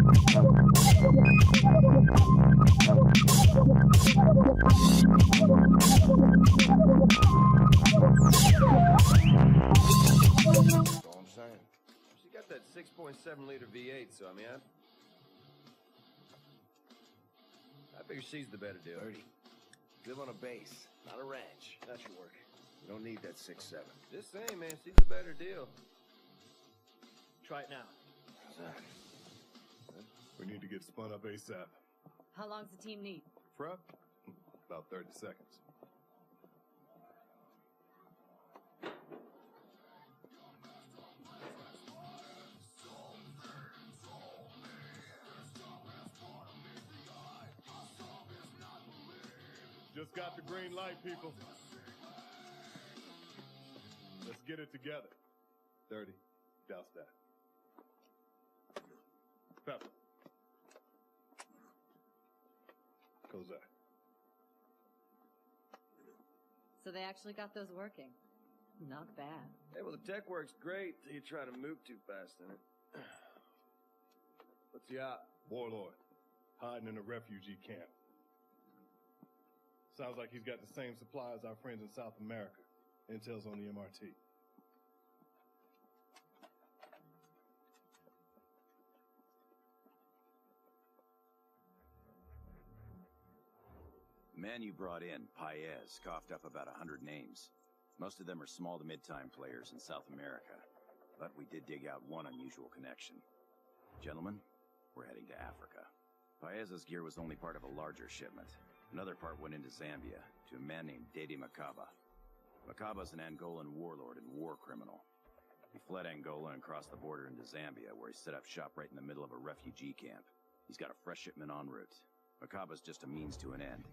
She got that 6.7 liter V8, so I mean, I figure she's the better deal. 30. Live on a base, not a ranch. That should work. You don't need that 6.7. Just saying, man, she's the better deal. Try it now. We need to get spun up ASAP. How long's the team need? Prep? About 30 seconds. Just got the green light, people. Let's get it together. 30. Douse that. Pepper. Kozak. So they actually got those working. Not bad. Hey, well, the tech works great till you try to move too fast in it. What's the op? Warlord. Hiding in a refugee camp. Sounds like he's got the same supply as our friends in South America. Intel's on the MRT. The man you brought in, Paez, coughed up about 100 names. Most of them are small to mid-time players in South America. But we did dig out one unusual connection. Gentlemen, we're heading to Africa. Paez's gear was only part of a larger shipment. Another part went into Zambia, to a man named Dede Makaba. Makaba's an Angolan warlord and war criminal. He fled Angola and crossed the border into Zambia, where he set up shop right in the middle of a refugee camp. He's got a fresh shipment en route. Makaba's just a means to an end.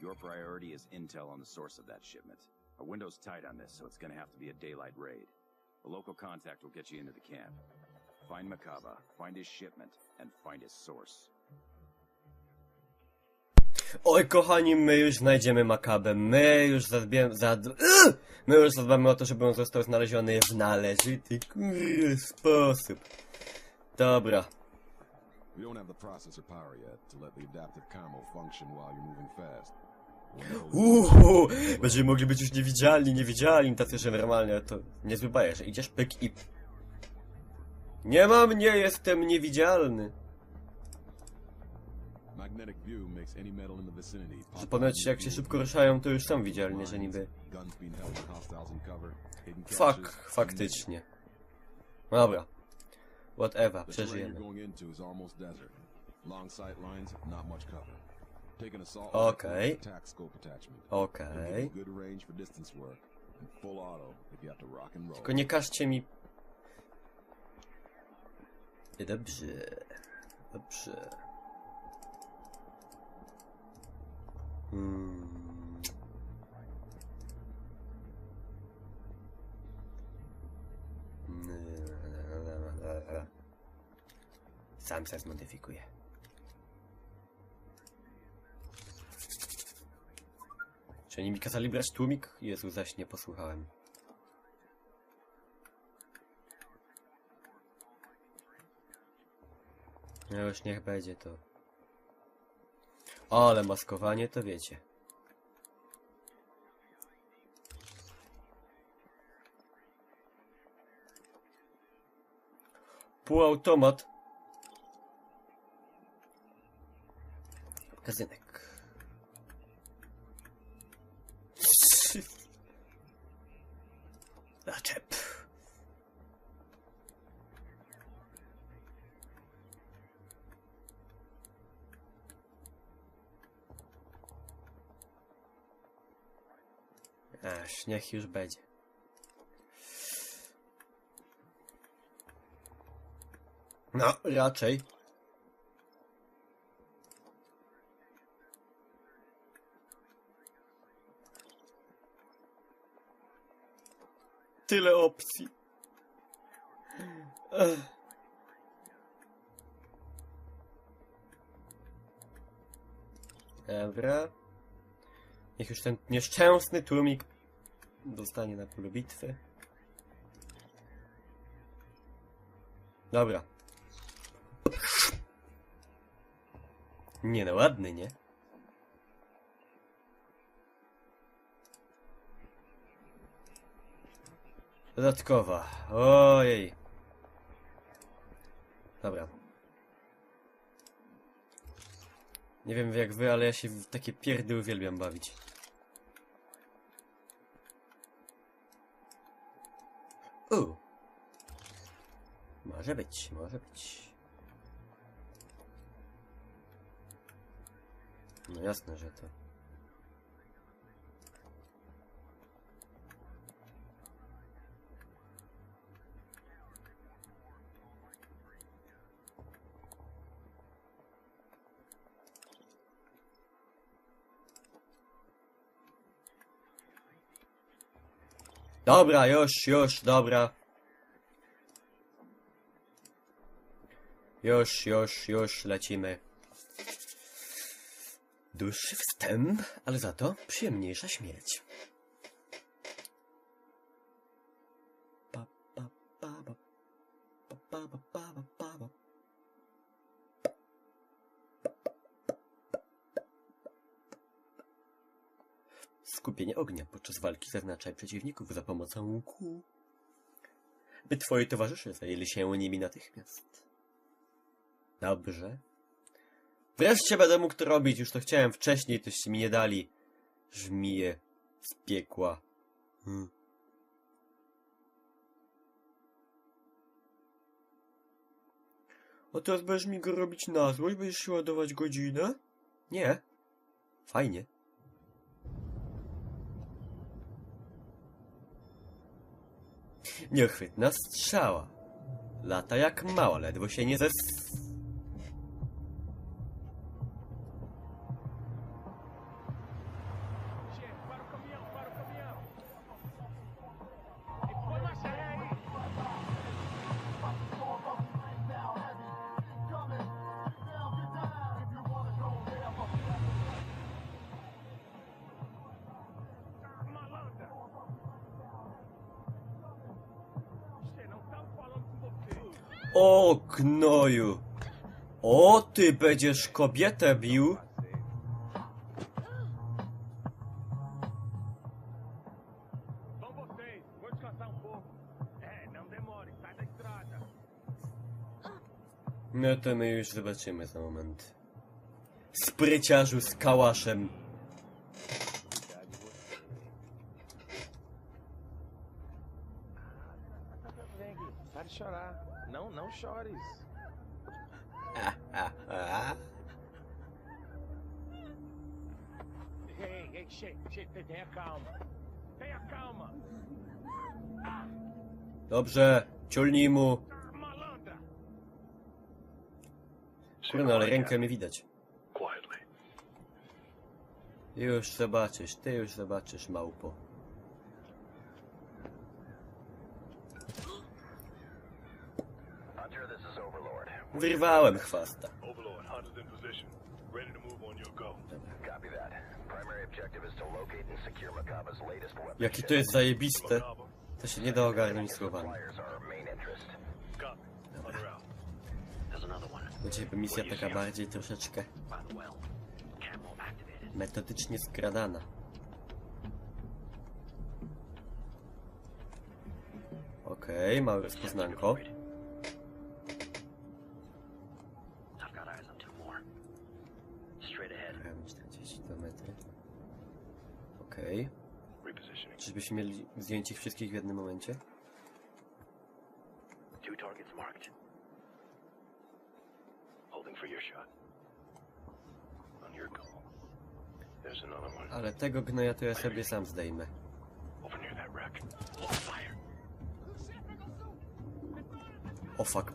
Your priority is intel on the source of that shipment. Our window's tight on this, so it's gonna have to be a daylight raid. A local contact will get you into the camp. Find Makaba, find his shipment, and find his source. Oj, kochani, my już znajdziemy Makabę. My już zadbamy o to, żeby on został znaleziony w należyty sposób. Dobra. We don't have the processor power yet to let the adaptive camo function while you're moving fast. Będziemy mogli być już niewidzialni, tacy, że normalnie to niezły bajer, że idziesz pyk i... Nie jestem niewidzialny. Że ponoć jak się szybko ruszają, to już są widzialni, że niby... Faktycznie. Dobra. Whatever, przeżyjemy. Okej. Okej. Tylko nie każcie mi... Dobrze. Dobrze. Sam się zmodyfikuję. Czy oni mi kazali brać tłumik? Jezu, zaś nie posłuchałem. No już niech będzie to. O, ale maskowanie to wiecie. Półautomat. Magazynek. Zaczep. Aż niech już będzie. No, raczej. Tyle opcji. Dobra. Niech już ten nieszczęsny tłumik dostanie na polu bitwy. Dobra. Nie no, ładny, nie? Dodatkowa. Ojej. Dobra. Nie wiem jak wy, ale ja się w takie pierdy uwielbiam bawić. Może być, może być. No jasne, że to. Dobra, już, dobra. Już, lecimy. Dłuższy wstęp, ale za to przyjemniejsza śmierć. Skupienie ognia podczas walki zaznaczaj przeciwników za pomocą łuku, by twoi towarzysze zajęli się nimi natychmiast. Dobrze. Wreszcie będę mógł to robić, już to chciałem wcześniej, toście mi nie dali. Żmije z piekła. A teraz będziesz mi go robić na złość? Będziesz się ładować godzinę? Nie. Fajnie. Nieuchwytna strzała. Lata jak mała, ledwo się nie O, gnoju! O, ty będziesz kobietę bił? No to my już zobaczymy za moment. Spryciarzu z kałaszem. Para de chorar. Não chores. Ei, tenha calma. Tenha calma. Dobrze, ciulnij mu. Kurno, ale rękę mi widać. Już zobaczysz, ty już zobaczysz, małpo. Wyrwałem chwasta. Jakie to jest zajebiste, to się nie da ogarnąć słowami. Dobra. Będzie misja taka bardziej troszeczkę metodycznie skradana. Okej, małe rozpoznanko. Prawie 40 km. Okej. Czyżbyśmy mieli zdjąć ich wszystkich w jednym momencie? Ale tego gnoja to ja sobie sam zdejmę. O fuck.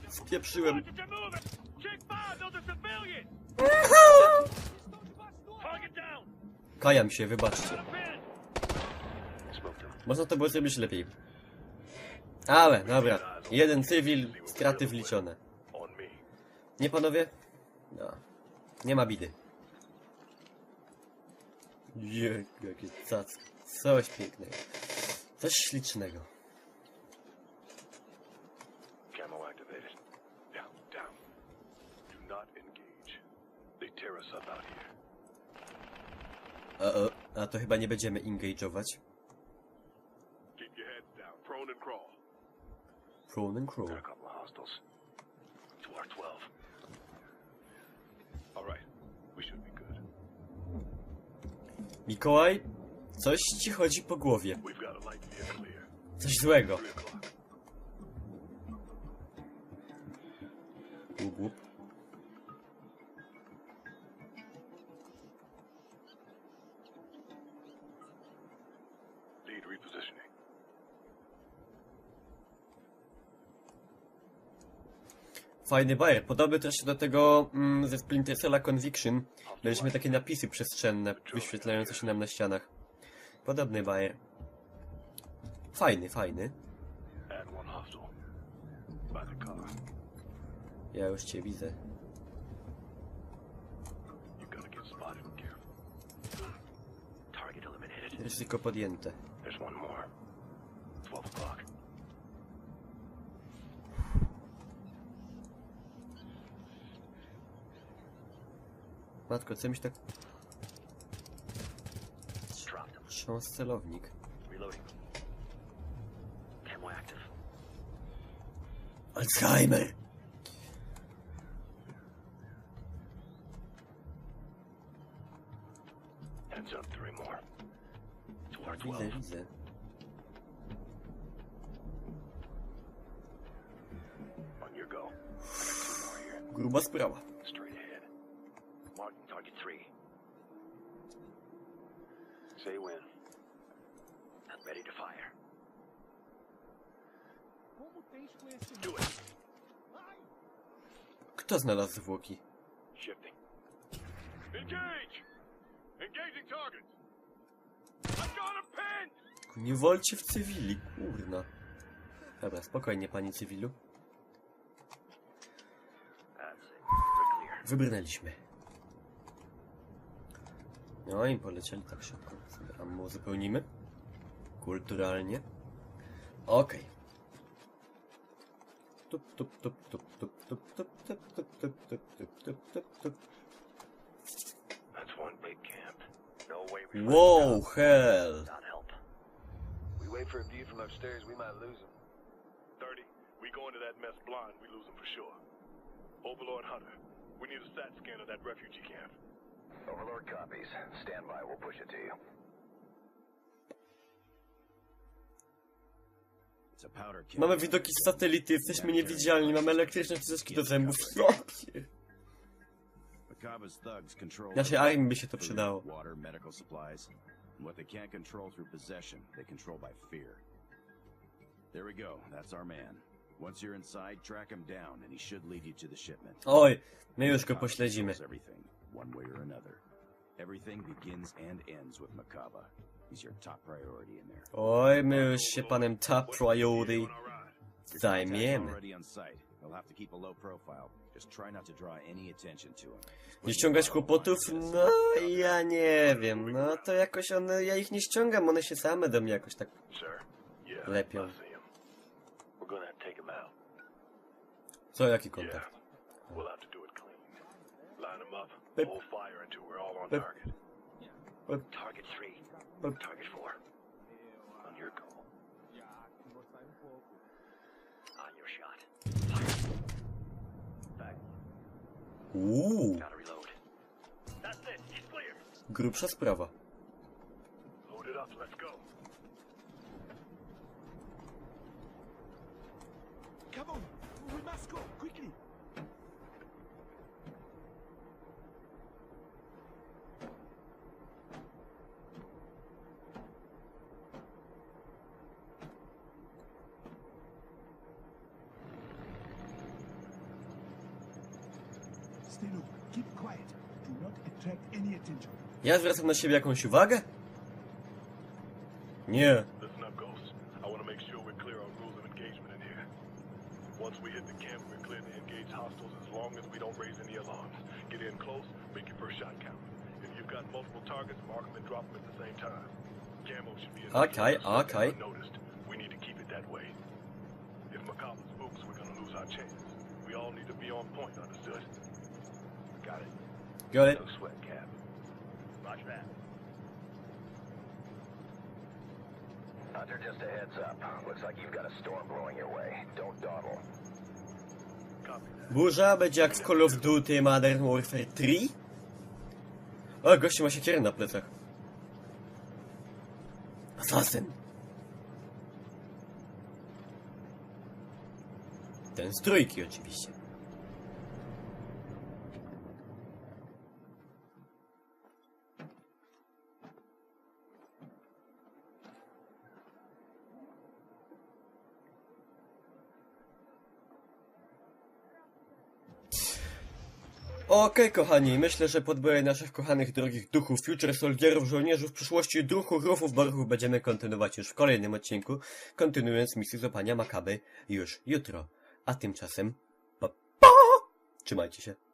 Spieprzyłem. Kajam się, wybaczcie. Można to było zrobić lepiej. Ale, dobra. Jeden cywil, straty wliczone. Nie, panowie? No. Nie ma bidy. Jakie cacki. Coś pięknego. Coś ślicznego. to chyba nie będziemy engage'ować. Keep your heads down. Prone and crawl. Prone and crawl. Got a couple of hostiles. 2R12. All right. We should be good. Mikołaj, coś ci chodzi po głowie. We've got a light here clear. Coś złego. 3 o'clock. Łup, łup. Lead repositioning. Fajny bajer. Podobny też do tego ze Splinter Cella Conviction. Mieliśmy takie napisy przestrzenne, wyświetlające się nam na ścianach. Podobny bajer. Fajny, fajny. Add one hostile. By the car. Ja już cię widzę. You gotta get spotted and careful. Target eliminated. Ryzyko podjęte. There's one more. 12 o'clock. Matko, co mi się tak Dropped him. trząs celownik? Reloading. Camo active. Alzheimer! Heads up, 3 more. Widzę, 2R12. widzę. On your go. I got 2 more here. Gruba sprawa. Straight ahead. Marking target 3. Say when. I'm ready to fire. Do it. Kto znalazł zwłoki? Shifting. Engage! Engaging targets! I've got him pinned! Nie wolcie w cywili, kurna. Dobra, spokojnie, panie cywilu. That's it. We're clear. Wybrnęliśmy. No i polecieli tak szybko. Sobie ammo uzupełnimy. Kulturalnie. Okej. Tup, tup, tup, tup, tup, tup, tup, tup, tup, tup, tup, tup, tup, tup, tup. That's one big camp. No way we Wow, hell. not help. We wait for a view from upstairs, we might lose him. 30. We go into that mess blind, we lose them for sure. Overlord Hunter, we need a SAT scan of that refugee camp. Overlord copies. Stand by, we'll push it to you. It's a powder keg. Mamy widoki z satelity, jesteśmy niewidzialni, mamy elektryczne przyciski do zębów. Jopie. Makaba's thugs control Naszej armii by się to przydało. water, medical supplies, and what they can't control through possession, they control by fear. There we go. That's our man. Once you're inside, track him down, and he should lead you to the shipment. Oj, my już go Makaba pośledzimy. controls everything, one way or another. Everything begins and ends with Makaba. He's your top priority in there. Oj, my już się panem top priority On our ride. Your zajmiemy. contact's already on site. He'll have to keep a low profile. Just try not to draw any attention to him. Nie ściągać kłopotów? No, ja nie wiem. No, to jakoś ja ich nie ściągam, one się same do mnie jakoś tak Sir? Yeah. lepią. I see him. We're gonna have to take him out. Co, jaki Yeah. kontakt? We'll have to do it clean. Line him up. Pip. Hold fire until we're all on Pip. target. Pip. Target 3. Pip. Target 4. On your go. On your shot. Back. Gotta reload. That's it. He's clear. Grubsza sprawa. Load it up. Let's go. Come on, we must go quickly. Stay low. Keep quiet. Do not attract any attention. Ja zwracam na siebie jakąś uwagę? Nie. Listen up, Ghost. I want to make sure we're clear on rules of engagement in here. Once we hit the camp, we're clear to engage hostiles as long as we don't raise any alarms. Get in close, make your first shot count. If you've got multiple targets, mark them and drop them at the same time. Camo should be in Okay, okay. unnoticed. We need to keep it that way. If Makaba spooks, we're gonna lose our chance. We all need to be on point, understood? Got it. Got it. No sweat, Cap. Roger that. Hunter, just a heads up. Looks like you've got a storm blowing your way. Don't dawdle. Burza będzie jak w Call of Duty Modern Warfare 3? O, gościu ma siekierę na plecach. Asasyn. Ten z trójki oczywiście. Okej, kochani, myślę, że podboje naszych kochanych, drogich duchów, future soldierów, żołnierzów, przyszłości, duchów, rufów, borchów będziemy kontynuować już w kolejnym odcinku, kontynuując misję złapania Makaby już jutro. A tymczasem, pa! Trzymajcie się.